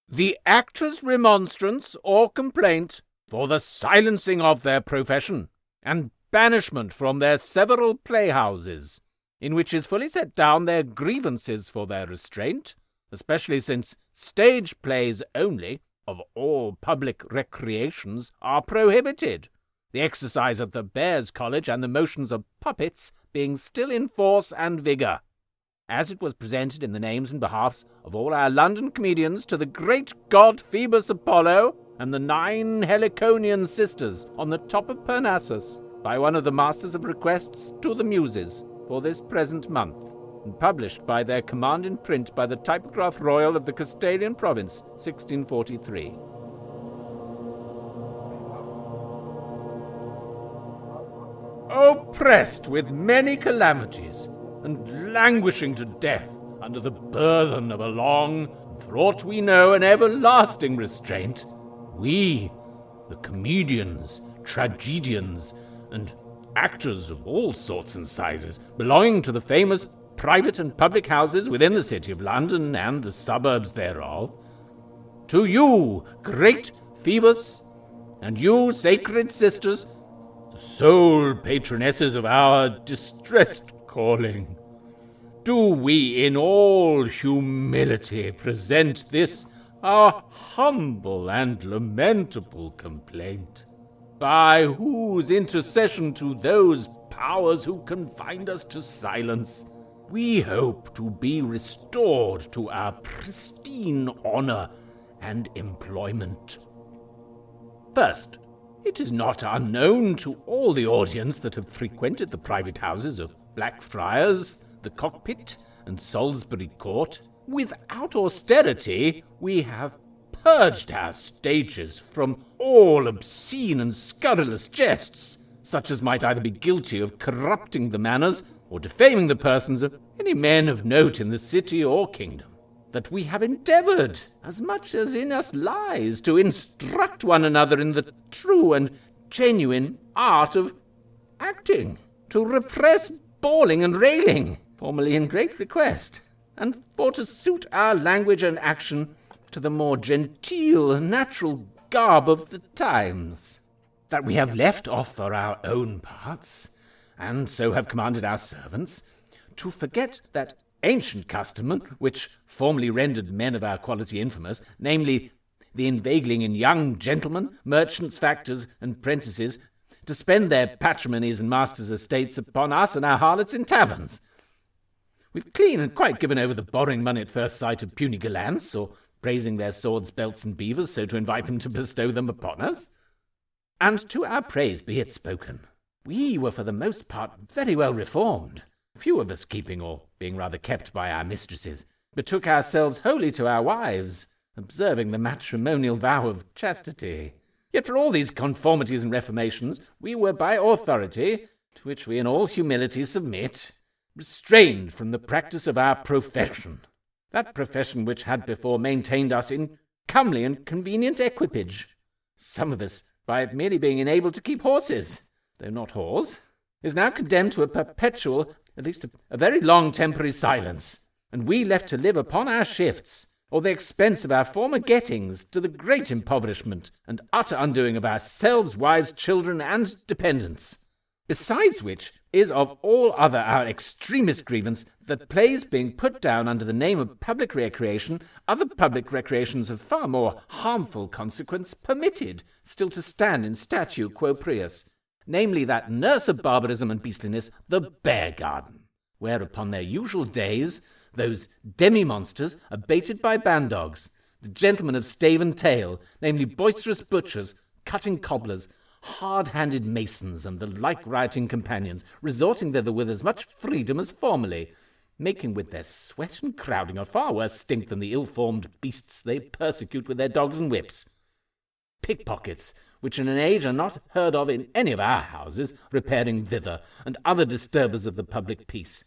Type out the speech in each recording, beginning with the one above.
the Actors Remonstrance or complaint for the silencing of their profession and banishment from their several playhouses, in which is fully set down their grievances for their restraint, especially since stage plays only, of all public recreations, are prohibited, the exercise at the Bears' College and the motions of puppets being still in force and vigour, as it was presented in the names and behalfs of all our London comedians to the great god Phoebus Apollo and the 9 Heliconian sisters on the top of Parnassus, by one of the masters of requests to the Muses for this present month, and published by their command in print by the Typograph Royal of the Castilian Province, 1643. Oppressed with many calamities, and languishing to death under the burthen of a long, for aught we know, an everlasting restraint, we, the comedians, tragedians, and actors of all sorts and sizes, belonging to the famous private and public houses within the city of London and the suburbs thereof, to you, great Phoebus, and you, sacred sisters, the sole patronesses of our distressed calling, do we in all humility present this our humble and lamentable complaint, by whose intercession to those powers who confined us to silence, we hope to be restored to our pristine honour and employment. First, it is not unknown to all the audience that have frequented the private houses of Blackfriars, the Cockpit, and Salisbury Court, without austerity we have purged our stages from all obscene and scurrilous jests, such as might either be guilty of corrupting the manners or defaming the persons of any men of note in the city or kingdom, that we have endeavoured, as much as in us lies, to instruct one another in the true and genuine art of acting, to repress bawling and railing, formerly in great request, and for to suit our language and action to the more genteel and natural garb of the times, that we have left off for our own parts, and so have commanded our servants, to forget that ancient custom which formerly rendered men of our quality infamous, namely the inveigling in young gentlemen, merchants, factors, and prentices, to spend their patrimonies and masters' estates upon us and our harlots in taverns. We've clean and quite given over the borrowing money at first sight of puny gallants, or praising their swords, belts, and beavers, so to invite them to bestow them upon us. And to our praise be it spoken, we were for the most part very well reformed, few of us keeping, or being rather kept by our mistresses, betook ourselves wholly to our wives, observing the matrimonial vow of chastity. Yet for all these conformities and reformations, we were by authority, to which we in all humility submit, restrained from the practice of our profession, that profession which had before maintained us in comely and convenient equipage. Some of us, by it merely being enabled to keep horses, though not whores, is now condemned to a perpetual, at least a very long temporary silence, and we left to live upon our shifts, or the expense of our former gettings, to the great impoverishment and utter undoing of ourselves, wives, children, and dependents. Besides which is of all other our extremest grievance, that plays being put down under the name of public recreation, other public recreations of far more harmful consequence permitted still to stand in statu quo prius, namely that nurse of barbarism and beastliness, the bear garden, where upon their usual days those demi-monsters are baited by bandogs, the gentlemen of stave and tail, namely boisterous butchers, cutting cobblers, hard-handed masons, and the like rioting companions, resorting thither with as much freedom as formerly, making with their sweat and crowding a far worse stink than the ill-formed beasts they persecute with their dogs and whips. Pickpockets, which in an age are not heard of in any of our houses, repairing thither, and other disturbers of the public peace,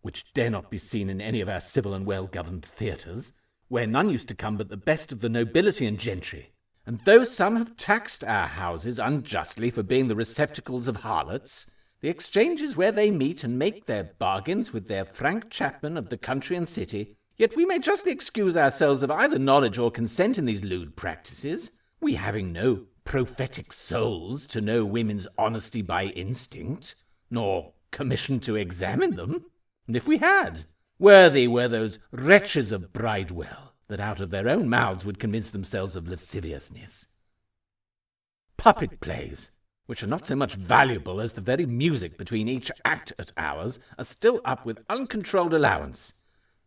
which dare not be seen in any of our civil and well-governed theatres, where none used to come but the best of the nobility and gentry. And though some have taxed our houses unjustly for being the receptacles of harlots, the exchanges where they meet and make their bargains with their frank chapmen of the country and city, Yet we may justly excuse ourselves of either knowledge or consent in these lewd practices, we having no prophetic souls to know women's honesty by instinct, nor commission to examine them. And if we had, worthy were those wretches of Bridewell, that out of their own mouths would convince themselves of lasciviousness. Puppet plays, which are not so much valuable as the very music between each act at ours, are still up with uncontrolled allowance.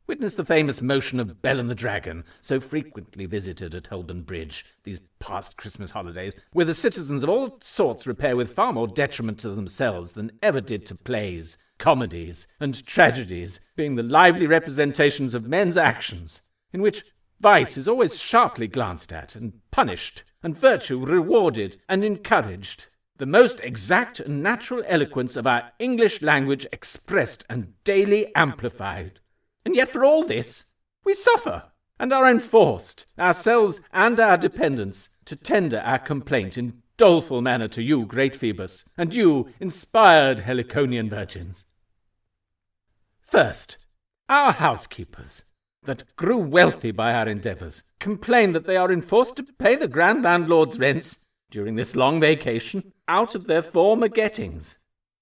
Witness the famous motion of Bell and the Dragon, so frequently visited at Holborn Bridge these past Christmas holidays, where the citizens of all sorts repair with far more detriment to themselves than ever did to plays, comedies, and tragedies, being the lively representations of men's actions, in which vice is always sharply glanced at and punished, and virtue rewarded and encouraged. The most exact and natural eloquence of our English language expressed and daily amplified. And yet for all this, we suffer, and are enforced, ourselves and our dependents, to tender our complaint in doleful manner to you, great Phoebus, and you, inspired Heliconian virgins. First, our housekeepers, that grew wealthy by our endeavours, complain that they are enforced to pay the grand landlord's rents, during this long vacation, out of their former gettings,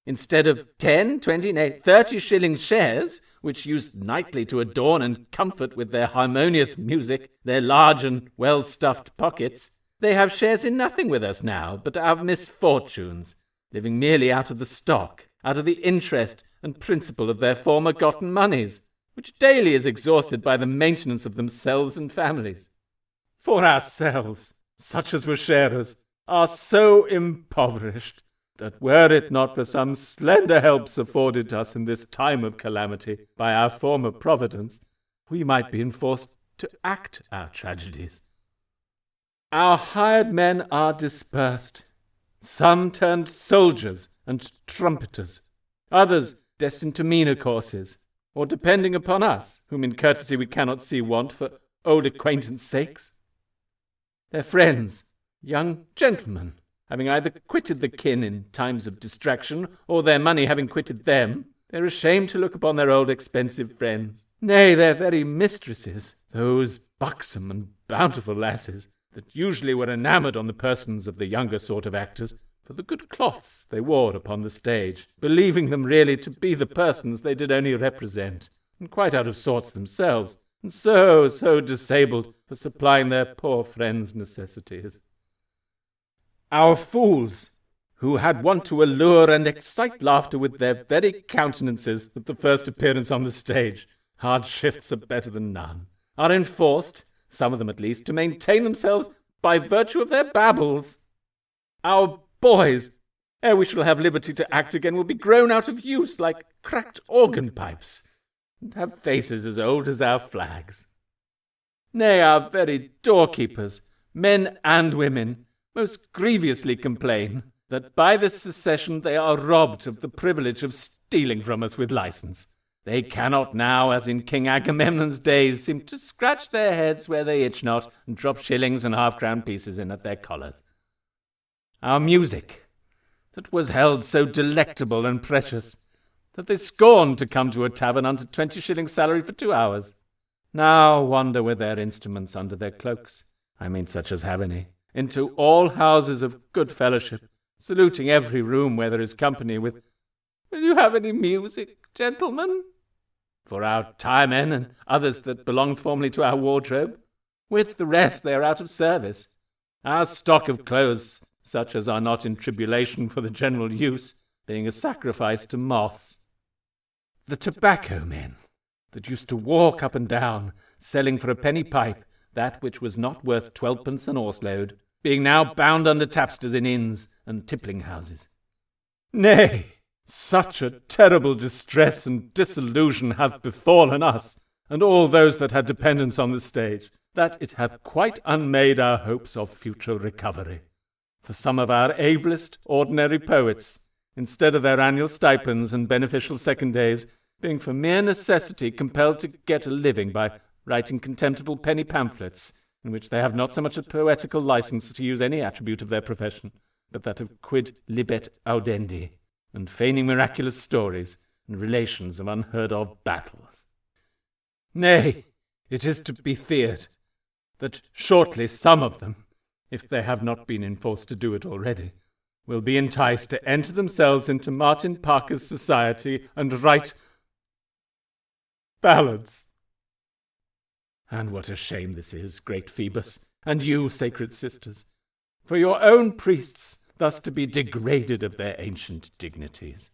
instead of 10, 20, nay, 30 shilling shares, which used nightly to adorn and comfort with their harmonious music their large and well-stuffed pockets. They have shares in nothing with us now but our misfortunes, living merely out of the stock, out of the interest and principal of their former gotten moneys, which daily is exhausted by the maintenance of themselves and families. For ourselves, such as were sharers, are so impoverished, that were it not for some slender helps afforded us in this time of calamity by our former providence, we might be enforced to act our tragedies. Our hired men are dispersed, some turned soldiers and trumpeters, others destined to meaner courses, or depending upon us, whom in courtesy we cannot see want for old acquaintance' sakes. Their friends, young gentlemen, having either quitted the kin in times of distraction, or their money having quitted them, they are ashamed to look upon their old expensive friends, nay, their very mistresses, those buxom and bountiful lasses, that usually were enamoured on the persons of the younger sort of actors, for the good cloths they wore upon the stage, believing them really to be the persons they did only represent, and quite out of sorts themselves, and so disabled for supplying their poor friends' necessities. Our fools, who had wont to allure and excite laughter with their very countenances at the first appearance on the stage, hard shifts are better than none, are enforced, some of them at least, to maintain themselves by virtue of their babbles. Our boys, ere we shall have liberty to act again, will be grown out of use like cracked organ pipes, and have faces as old as our flags. Nay, our very doorkeepers, men and women, most grievously complain that by this secession they are robbed of the privilege of stealing from us with license. They cannot now, as in King Agamemnon's days, seem to scratch their heads where they itch not, and drop shillings and half-crown pieces in at their collars. Our music, that was held so delectable and precious, that they scorned to come to a tavern under 20 shillings salary for 2 hours, now wander with their instruments under their cloaks, I mean such as have any, into all houses of good fellowship, saluting every room where there is company with, "Will you have any music, gentlemen?" For our tiremen and others that belonged formerly to our wardrobe, with the rest they are out of service. Our stock of clothes, such as are not in tribulation for the general use, being a sacrifice to moths. The tobacco men, that used to walk up and down, selling for a penny pipe that which was not worth 12 an horse load, being now bound under tapsters in inns and tippling houses. Nay, such a terrible distress and disillusion hath befallen us, and all those that had dependence on the stage, that it hath quite unmade our hopes of future recovery. For some of our ablest ordinary poets, instead of their annual stipends and beneficial second days, being for mere necessity compelled to get a living by writing contemptible penny pamphlets, in which they have not so much a poetical license to use any attribute of their profession, but that of quid libet audendi, and feigning miraculous stories and relations of unheard-of battles. Nay, It is to be feared that shortly some of them, if they have not been enforced to do it already, will be enticed to enter themselves into Martin Parker's society and write ballads. And what a shame this is, great Phoebus, and you, sacred sisters, for your own priests thus to be degraded of their ancient dignities.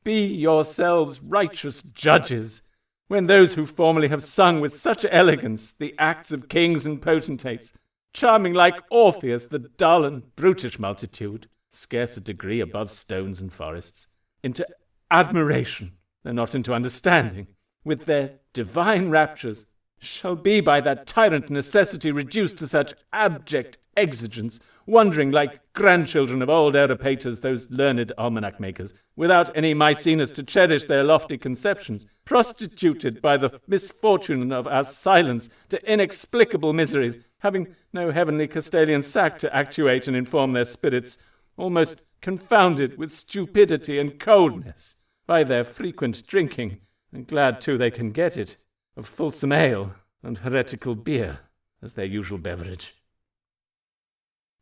Be yourselves righteous judges, when those who formerly have sung with such elegance the acts of kings and potentates, charming like Orpheus the dull and brutish multitude, scarce a degree above stones and forests, into admiration, though not into understanding, with their divine raptures, shall be by that tyrant necessity reduced to such abject exigence, wondering like grandchildren of old Eripaters, those learned almanac makers, without any Maecenas to cherish their lofty conceptions, prostituted by the misfortune of our silence to inexplicable miseries, having no heavenly Castalian sack to actuate and inform their spirits, almost confounded with stupidity and coldness by their frequent drinking, and glad too they can get it, of fulsome ale and heretical beer as their usual beverage.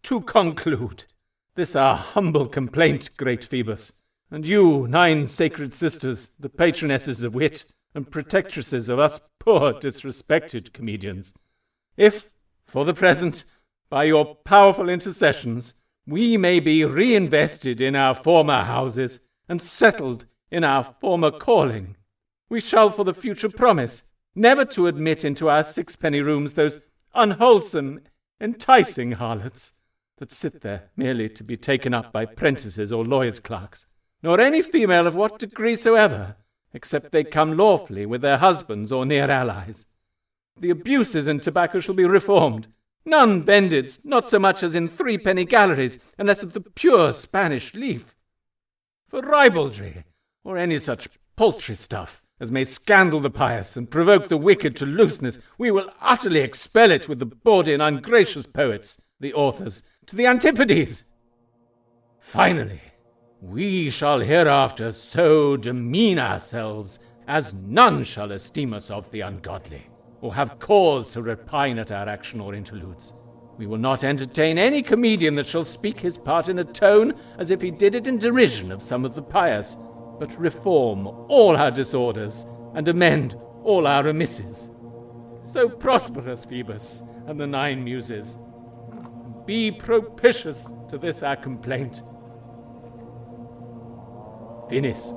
To conclude, this our humble complaint, great Phoebus, and you, 9 sacred sisters, the patronesses of wit and protectresses of us poor disrespected comedians, if, for the present, by your powerful intercessions, we may be reinvested in our former houses and settled in our former calling, we shall for the future promise never to admit into our sixpenny rooms those unwholesome, enticing harlots that sit there merely to be taken up by prentices or lawyers' clerks, nor any female of what degree soever, except they come lawfully with their husbands or near allies. The abuses in tobacco shall be reformed, none vended, not so much as in 3-penny galleries, unless of the pure Spanish leaf. For ribaldry, or any such paltry stuff, as may scandal the pious and provoke the wicked to looseness, we will utterly expel it with the bawdy and ungracious poets, the authors, to the antipodes. Finally, we shall hereafter so demean ourselves as none shall esteem us of the ungodly, or have cause to repine at our action or interludes. We will not entertain any comedian that shall speak his part in a tone as if he did it in derision of some of the pious, but reform all our disorders, and amend all our remisses. So prosperous, Phoebus, and the 9 muses. Be propitious to this our complaint. Finis.